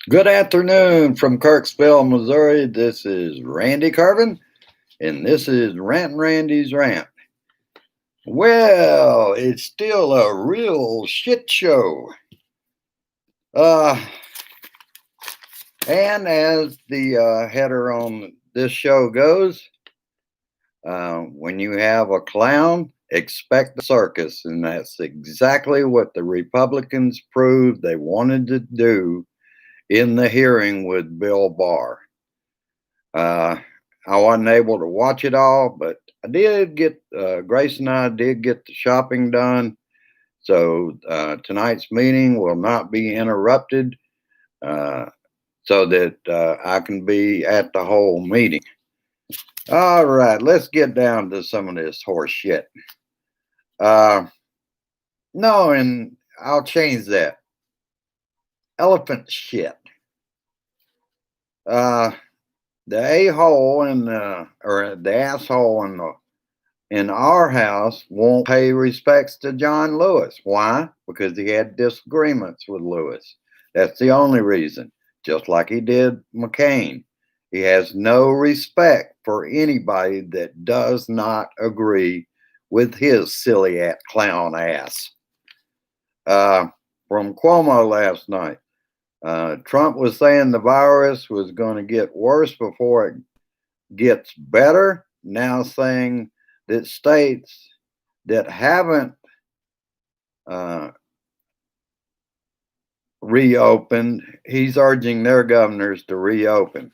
Good afternoon from Kirksville, Missouri. This is Randy Carvin, and this is Rant Randy's Rant. Well, it's still a real shit show. Uh, and as the header on this show goes, when you have a clown, expect the circus. And that's exactly what the Republicans proved they wanted to do in the hearing with Bill Barr. Uh, I wasn't able to watch it all, but I did get Grace and I did get the shopping done. So tonight's meeting will not be interrupted, uh, so that I can be at the whole meeting. All right, let's get down to some of this horse shit. Uh, no, and I'll change that. Elephant shit. Uh, the a hole in the or the asshole in our house won't pay respects to John Lewis. Why? Because he had disagreements with Lewis. That's the only reason. Just like he did McCain. He has no respect for anybody that does not agree with his silly clown ass. From Cuomo last night, Trump was saying the virus was going to get worse before it gets better. Now saying that states that haven't uh, reopened, he's urging their governors to reopen.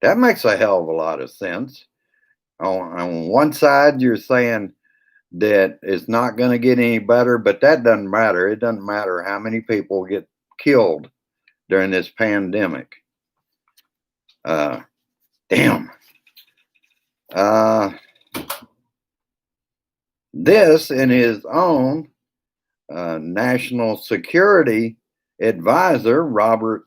That makes a hell of a lot of sense. On one side, you're saying that it's not going to get any better, but that doesn't matter. It doesn't matter how many people get killed during this pandemic. Damn. This, in his own national security advisor, Robert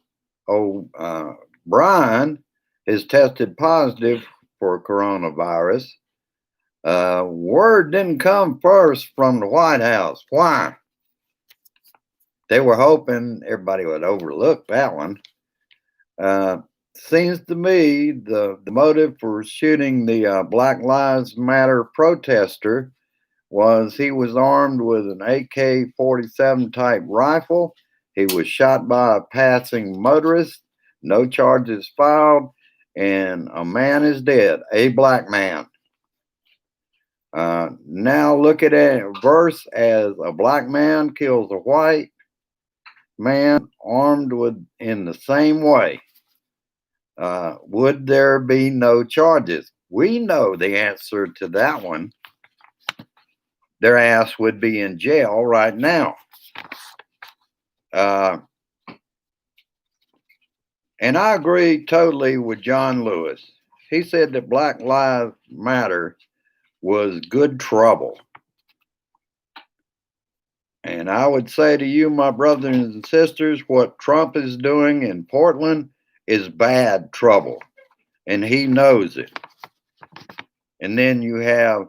O'Brien, has tested positive for coronavirus. Word didn't come first from the White House. Why? They were hoping everybody would overlook that one. Seems to me the motive for shooting the Black Lives Matter protester was he was armed with an AK-47 type rifle. He was shot by a passing motorist. No charges filed, and a man is dead, a black man. Now look at it verse as a black man kills a white man armed with in the same way. Would there be no charges? We know the answer to that one. Their ass would be in jail right now. And I agree totally with John Lewis. He said that Black Lives Matter was good trouble. And I would say to you, my brothers and sisters, what Trump is doing in Portland is bad trouble. And he knows it. And then you have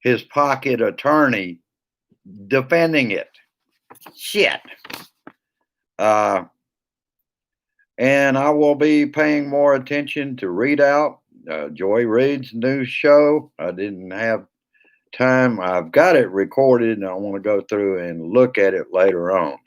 his pocket attorney defending it. Shit. And I will be paying more attention to Read Out, Joy Reid's new show. I didn't have time. I've got it recorded, and I want to go through and look at it later on.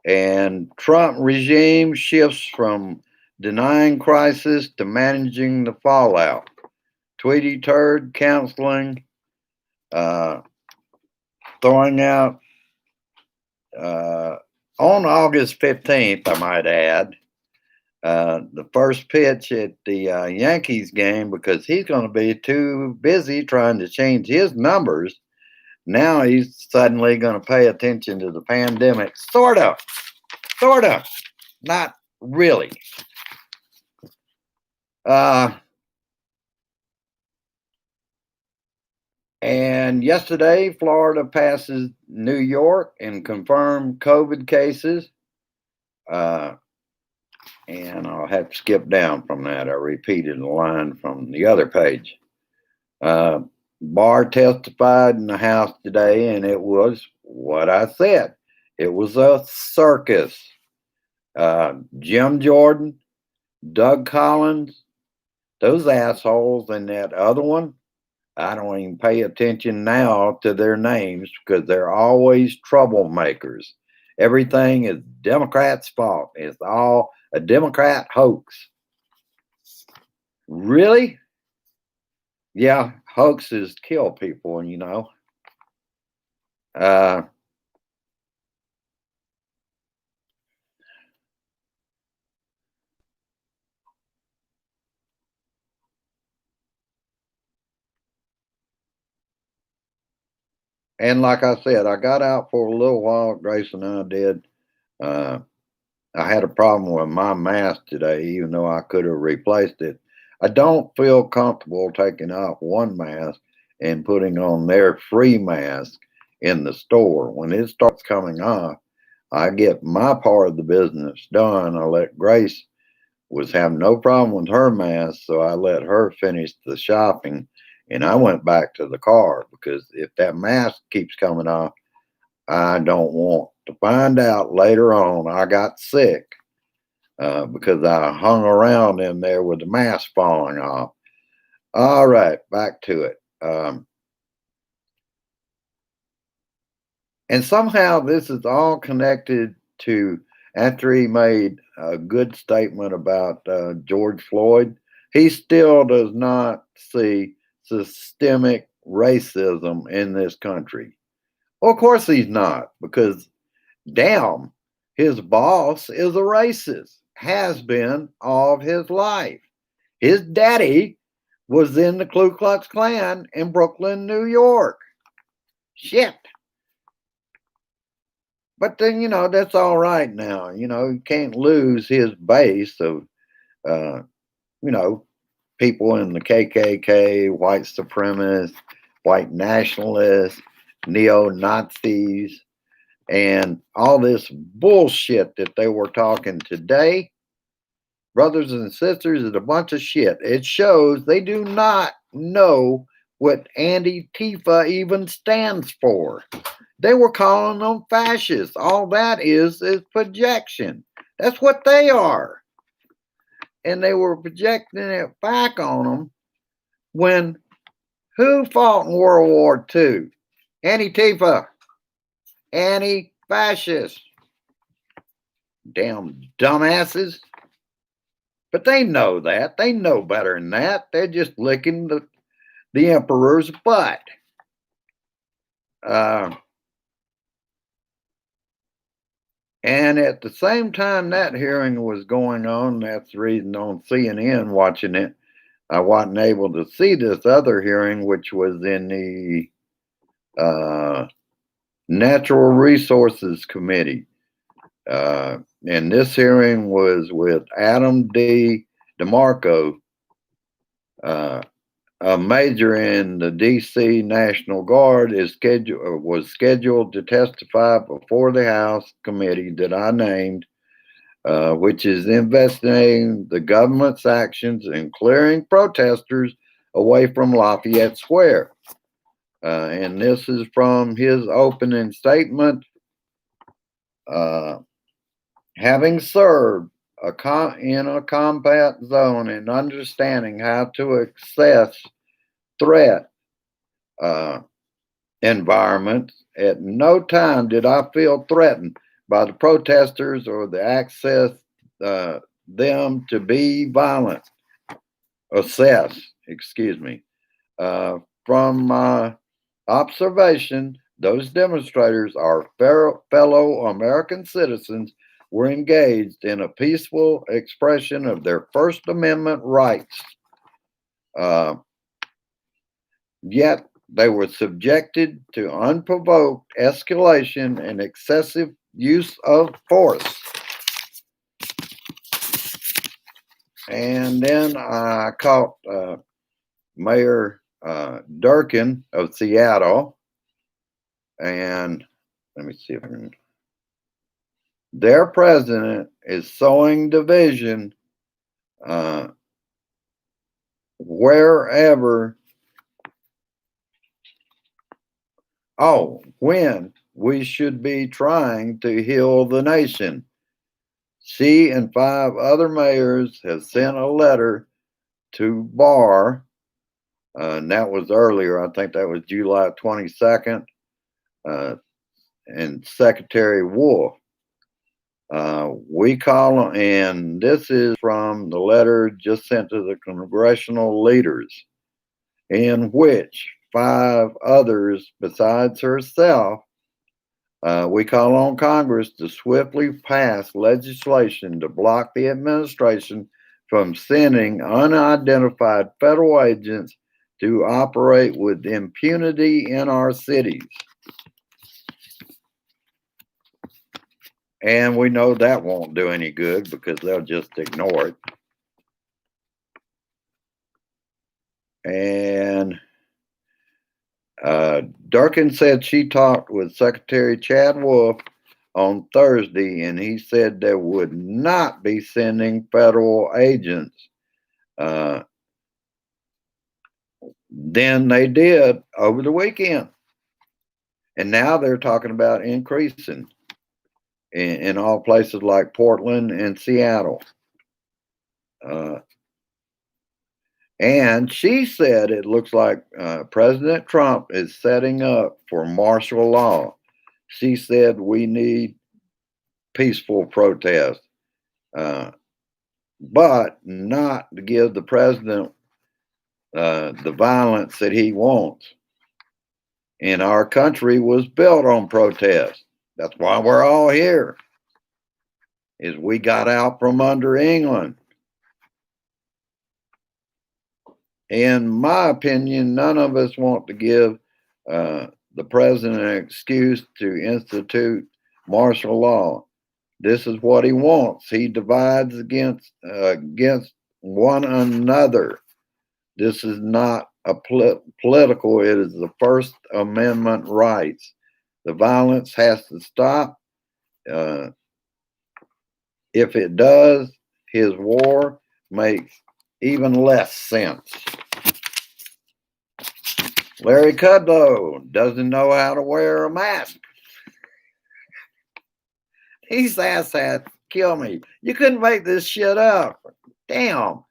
And Trump regime shifts from denying crisis to managing the fallout. Tweety turd counseling, throwing out on August 15th, I might add, the first pitch at the Yankees game, because he's going to be too busy trying to change his numbers. Now he's suddenly going to pay attention to the pandemic. Sort of. Not really. And yesterday, Florida passes New York and confirmed COVID cases. And I'll have to skip down from that. I repeated a line from the other page. Barr testified in the House today, and it was what I said. It was a circus. Jim Jordan, Doug Collins, those assholes, and that other one, I don't even pay attention now to their names because they're always troublemakers. Everything is Democrats' fault. It's all a Democrat hoax. Really? Yeah, hoaxes kill people, you know. Uh, and like I said, I got out for a little while. Grace and I did. Uh, I had a problem with my mask today, even though I could have replaced it. I don't feel comfortable taking off one mask and putting on their free mask in the store. When it starts coming off, I get my part of the business done. I let Grace was having no problem with her mask, so I let her finish the shopping and I went back to the car because if that mask keeps coming off, I don't want to find out later on I got sick because I hung around in there with the mask falling off. All right, back to it. And somehow this is all connected to after he made a good statement about George Floyd, he still does not see systemic racism in this country. Well, of course he's not, because damn, his boss is a racist, has been all of his life. His daddy was in the Ku Klux Klan in Brooklyn, New York. Shit. But then, that's all right now. You can't lose his base of, uh, you know, people in the KKK, white supremacists, white nationalists, neo Nazis, and all this bullshit that they were talking today. Brothers and sisters, is a bunch of shit. It shows they do not know what Antifa even stands for. They were calling them fascists. All that is projection. That's what they are. And they were projecting it back on them when who fought in World War II? Antifa, anti-fascists. Damn dumbasses. But they know that. They know better than that. They're just licking the emperor's butt. And at the same time that hearing was going on, that's the reason on CNN watching it, I wasn't able to see this other hearing, which was in the Natural Resources Committee. And this hearing was with Adam D. DeMarco, a major in the D.C. National Guard, was scheduled to testify before the House committee that I named, which is investigating the government's actions in clearing protesters away from Lafayette Square. And this is from his opening statement. Having served in a combat zone and understanding how to assess threat environments, at no time did I feel threatened by the protesters or the access them to be violent. Excuse me. From my observation, those demonstrators are fellow American citizens were engaged in a peaceful expression of their First Amendment rights. Yet they were subjected to unprovoked escalation and excessive use of force. And then I caught Mayor Durkin of Seattle, and let me see if I can. Their president is sowing division wherever Oh, when we should be trying to heal the nation. She and 5 other mayors have sent a letter to Barr, and that was earlier. I think that was July 22nd, uh, and Secretary Wolf. We call, and this is from the letter just sent to the congressional leaders, in which 5 others besides herself, we call on Congress to swiftly pass legislation to block the administration from sending unidentified federal agents to operate with impunity in our cities. And we know that won't do any good because they'll just ignore it. And Durkin said she talked with Secretary Chad Wolf on Thursday, and he said they would not be sending federal agents. Then they did over the weekend. And now they're talking about increasing in all places like Portland and Seattle. And she said it looks like President Trump is setting up for martial law. She said we need peaceful protest, but not to give the president the violence that he wants. And our country was built on protest. That's why we're all here, is we got out from under England. In my opinion, none of us want to give the president an excuse to institute martial law. This is what he wants. He divides against one another. This is not a political. It is the First Amendment rights. The violence has to stop. If it does, his war makes even less sense. Larry Kudlow doesn't know how to wear a mask. These asshats kill me. You couldn't make this shit up. Damn.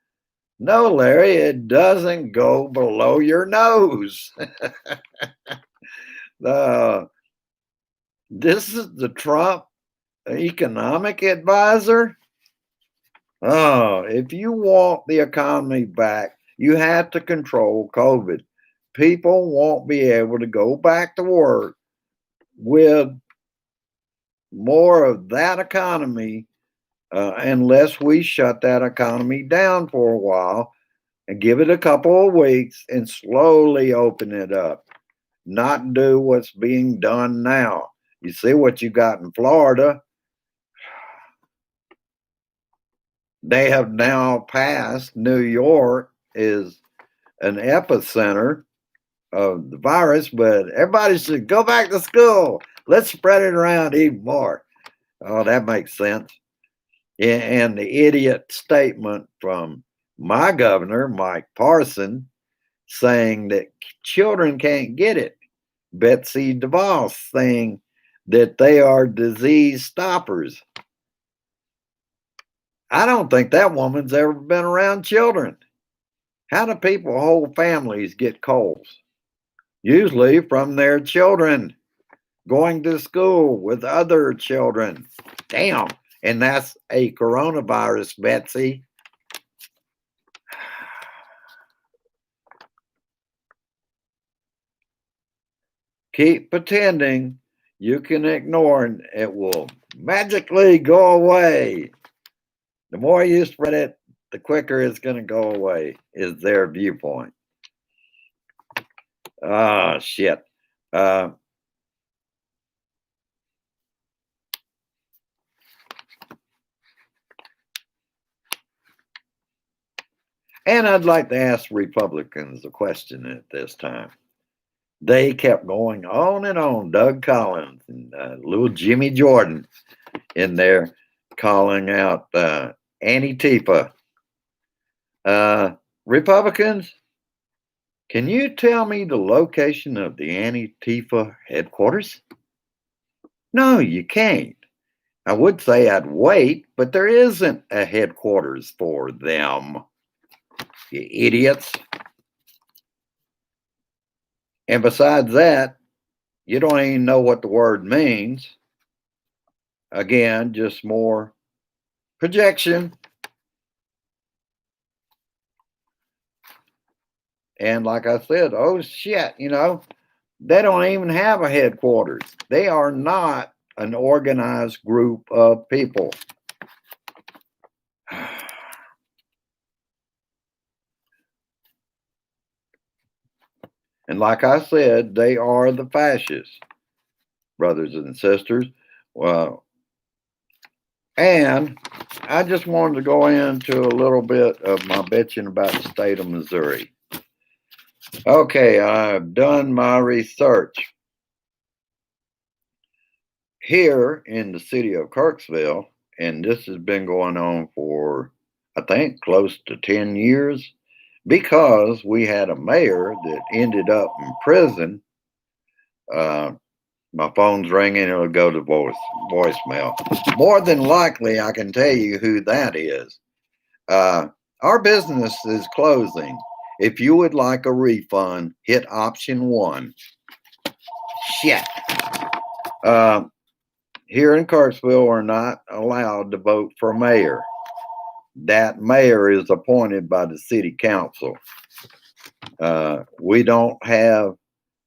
No, Larry, it doesn't go below your nose. This is the Trump economic advisor. Oh, if you want the economy back, you have to control COVID. People won't be able to go back to work with more of that economy unless we shut that economy down for a while and give it a couple of weeks and slowly open it up, not do what's being done now. You see what you got in Florida. They have now passed. New York is an epicenter of the virus, but everybody should go back to school. Let's spread it around even more. Oh, that makes sense. And the idiot statement from my governor, Mike Parson, saying that children can't get it. Betsy DeVos saying that they are disease stoppers. I don't think that woman's ever been around children. How do people, whole families, get colds? Usually from their children going to school with other children. Damn. And that's a coronavirus, Betsy. Keep pretending you can ignore and it will magically go away. The more you spread it, the quicker it's going to go away, is their viewpoint. Oh, shit. And I'd like to ask Republicans a question at this time. They kept going on and on. Doug Collins and little Jimmy Jordan in there calling out Antifa. Republicans, Can you tell me the location of the Antifa headquarters? No, you can't. I would say I'd wait, but there isn't a headquarters for them, you idiots. And besides that, you don't even know what the word means. Again, just more projection. And like I said, oh shit, they don't even have a headquarters. They are not an organized group of people. And like I said, they are the fascists, brothers and sisters. Well, and I just wanted to go into a little bit of my bitching about the state of Missouri. Okay, I've done my research. Here in the city of Kirksville, and this has been going on for, I think, close to 10 years, because we had a mayor that ended up in prison. Uh, my phone's ringing, it'll go to voicemail. More than likely, I can tell you who that is. Our business is closing. If you would like a refund, hit option 1. Shit. Here in Kirksville, we're not allowed to vote for mayor. That mayor is appointed by the city council. We don't have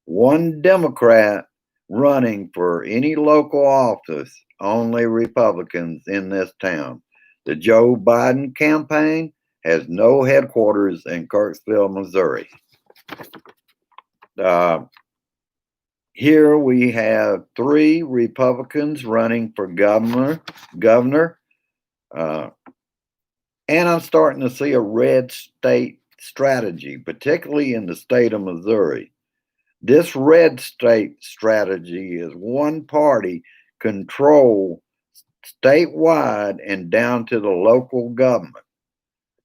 one Democrat running for any local office, only Republicans in this town. The Joe Biden campaign has no headquarters in Kirksville, Missouri. Here we have 3 Republicans running for governor, and I'm starting to see a red state strategy, particularly in the state of Missouri. This red state strategy is one party control statewide and down to the local government.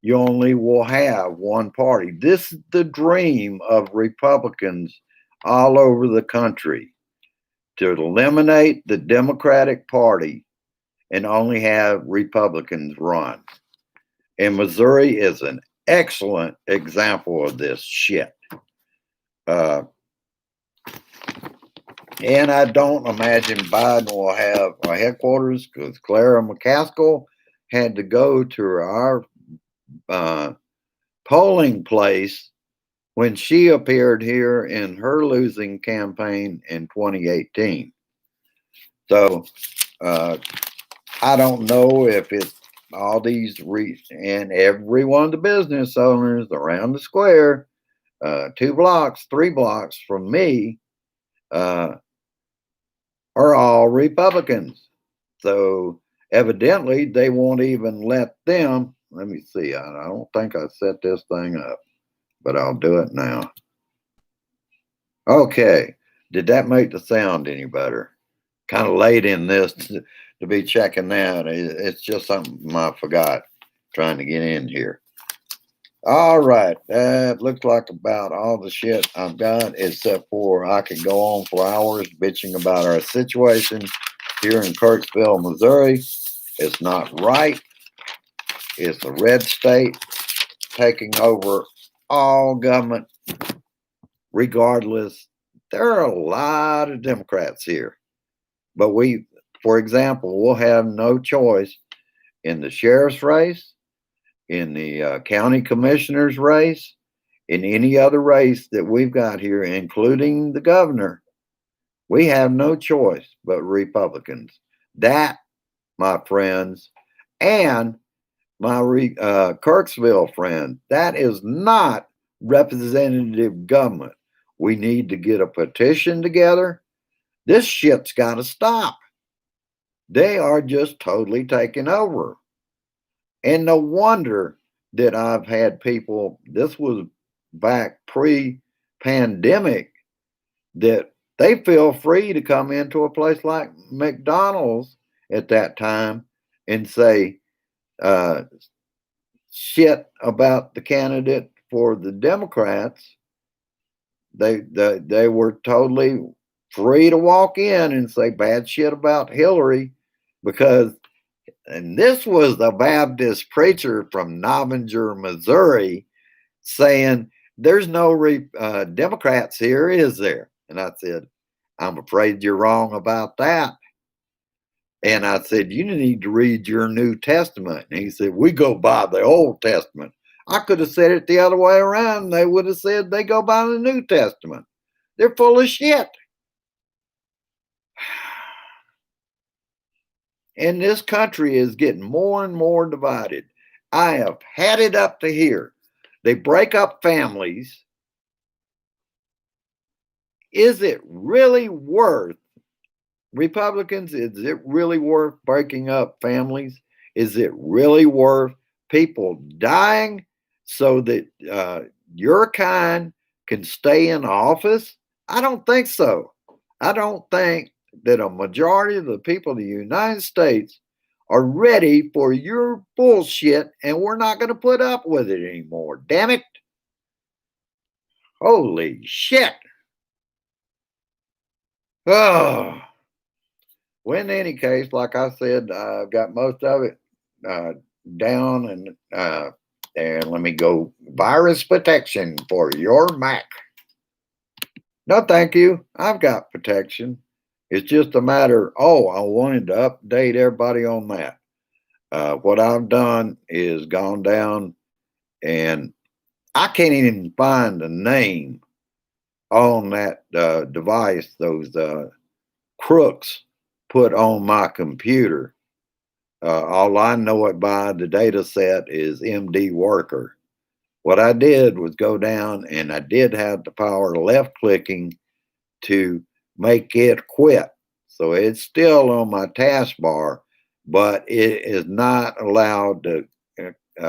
You only will have one party. This is the dream of Republicans all over the country, to eliminate the Democratic Party and only have Republicans run. And Missouri is an excellent example of this shit. And I don't imagine Biden will have a headquarters, because Clara McCaskill had to go to our polling place when she appeared here in her losing campaign in 2018. So I don't know if it's all these and every one of the business owners around the square, 2 blocks, 3 blocks from me, are all Republicans. So evidently they won't even let them. Let me see. I don't think I set this thing up, but I'll do it now. Okay. Did that make the sound any better? Kind of late in this to be checking that. It's just something I forgot trying to get in here. All right. That looks like about all the shit I've got, except for I could go on for hours bitching about our situation here in Kirksville, Missouri. It's not right. It's a red state taking over all government, regardless. There are a lot of Democrats here, but for example, we'll have no choice in the sheriff's race, in the county commissioner's race, in any other race that we've got here, including the governor. We have no choice but Republicans. That, my friends, and my Kirksville friend, that is not representative government. We need to get a petition together. This shit's got to stop. They are just totally taking over. And no wonder that I've had people, this was back pre-pandemic, that they feel free to come into a place like McDonald's at that time and say shit about the candidate for the Democrats They were totally free to walk in and say bad shit about Hillary because, and this was the Baptist preacher from Novinger, Missouri, saying, "There's no Democrats here, is there?" And I said, "I'm afraid you're wrong about that." And I said, "You need to read your New Testament." And he said, "We go by the Old Testament." I could have said it the other way around. They would have said they go by the New Testament. They're full of shit. And this country is getting more and more divided. I have had it up to here. They break up families. Is it really worth, Republicans, is it really worth breaking up families? Is it really worth people dying so that your kind can stay in office? I don't think so. I don't think that a majority of the people of the United States are ready for your bullshit, and we're not going to put up with it anymore. Damn it. Holy shit. Oh. Well, in any case, like I said, I've got most of it uh, down, and let me go virus protection for your Mac. No, thank you. I've got protection. It's just a matter. Oh, I wanted to update everybody on that. What I've done is gone down, and I can't even find a name on that device. Those crooks put on my computer. All I know it by the data set is MD worker. What I did was go down and I did have the power left clicking to make it quit. So it's still on my taskbar, but it is not allowed to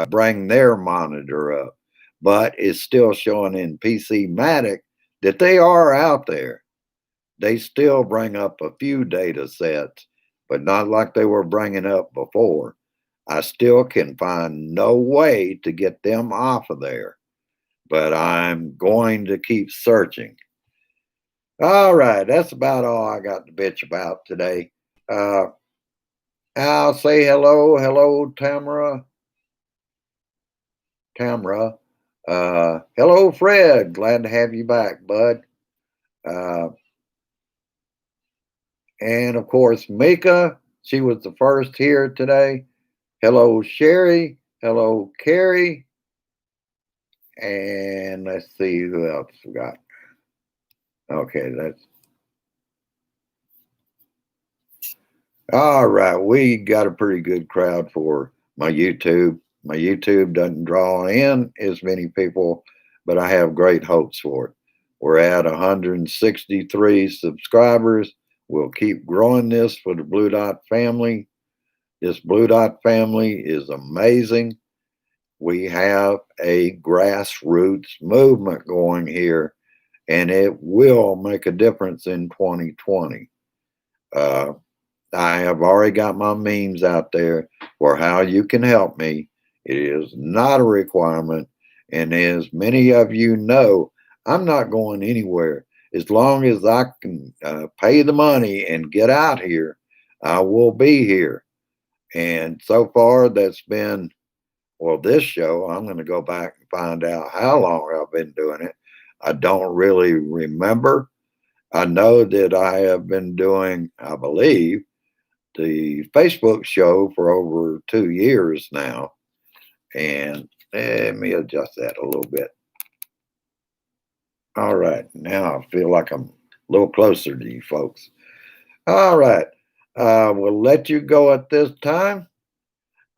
bring their monitor up. But it's still showing in PC Matic that they are out there. They still bring up a few data sets, but not like they were bringing up before. I still can find no way to get them off of there, but I'm going to keep searching. All right, that's about all I got to bitch about today. I'll say hello, Tamara. Hello, Fred. Glad to have you back, bud. Uh, and of course, Mika. She was the first here today. Hello, Sherry. Hello, Carrie. And let's see who else we got. Okay, that's all right. We got a pretty good crowd for my YouTube. My YouTube doesn't draw in as many people, but I have great hopes for it. We're at 163 subscribers. We'll keep growing this for the Blue Dot family. This Blue Dot family is amazing. We have a grassroots movement going here, and it will make a difference in 2020. I have already got my memes out there for how you can help me. It is not a requirement. And as many of you know, I'm not going anywhere. As long as I can pay the money and get out here, I will be here. And so far, that's been, well, this show, I'm going to go back and find out how long I've been doing it. I don't really remember. I know that I have been doing, I believe, the Facebook show for over 2 years now. And let me adjust that a little bit. All right. Now I feel like I'm a little closer to you folks. All right. We'll let you go at this time.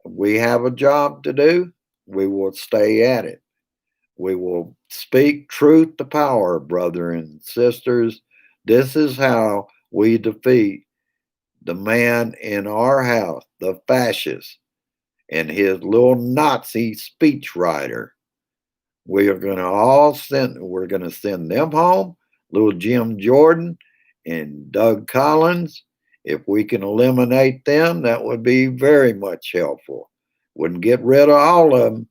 We have a job to do. We will stay at it. We will speak truth to power, brother and sisters. This is how we defeat the man in our house, the fascist, and his little Nazi speechwriter. We're going to send them home, little Jim Jordan and Doug Collins. If we can eliminate them, that would be very much helpful. Wouldn't get rid of all of them,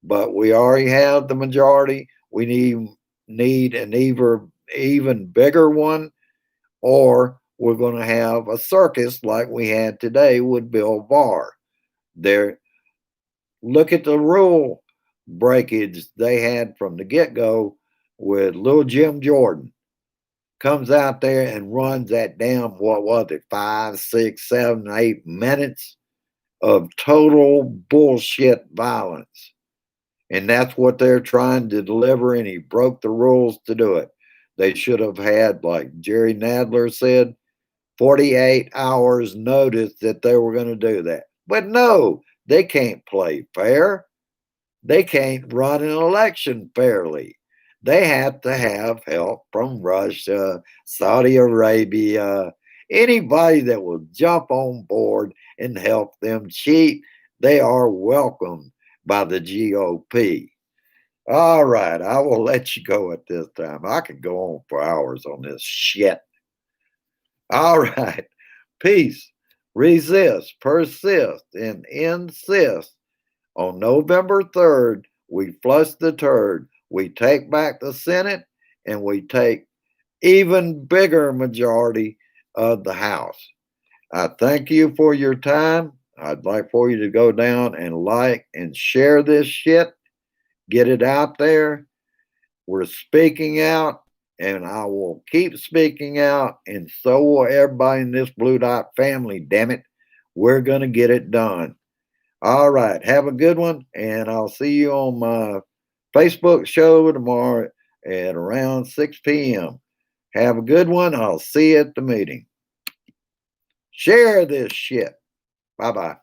but we already have the majority. We need an even bigger one, or we're going to have a circus like we had today with Bill Barr. There, look at the rule breakage they had from the get go with little Jim Jordan. Comes out there and runs that damn, what was it, 5, 6, 7, 8 minutes of total bullshit violence. And that's what they're trying to deliver, and he broke the rules to do it. They should have had, like Jerry Nadler said, 48 hours notice that they were going to do that. But no, they can't play fair. They can't run an election fairly. They have to have help from Russia, Saudi Arabia, anybody that will jump on board and help them cheat. They are welcomed by the GOP. All right, I will let you go at this time. I could go on for hours on this shit. All right, peace, resist, persist, and insist. On November 3rd, we flush the turd. We take back the Senate, and we take even bigger majority of the House. I thank you for your time. I'd like for you to go down and like and share this shit. Get it out there. We're speaking out, and I will keep speaking out, and so will everybody in this Blue Dot family, damn it. We're going to get it done. All right. Have a good one, and I'll see you on my Facebook show tomorrow at around 6 p.m. Have a good one. I'll see you at the meeting. Share this shit. Bye bye.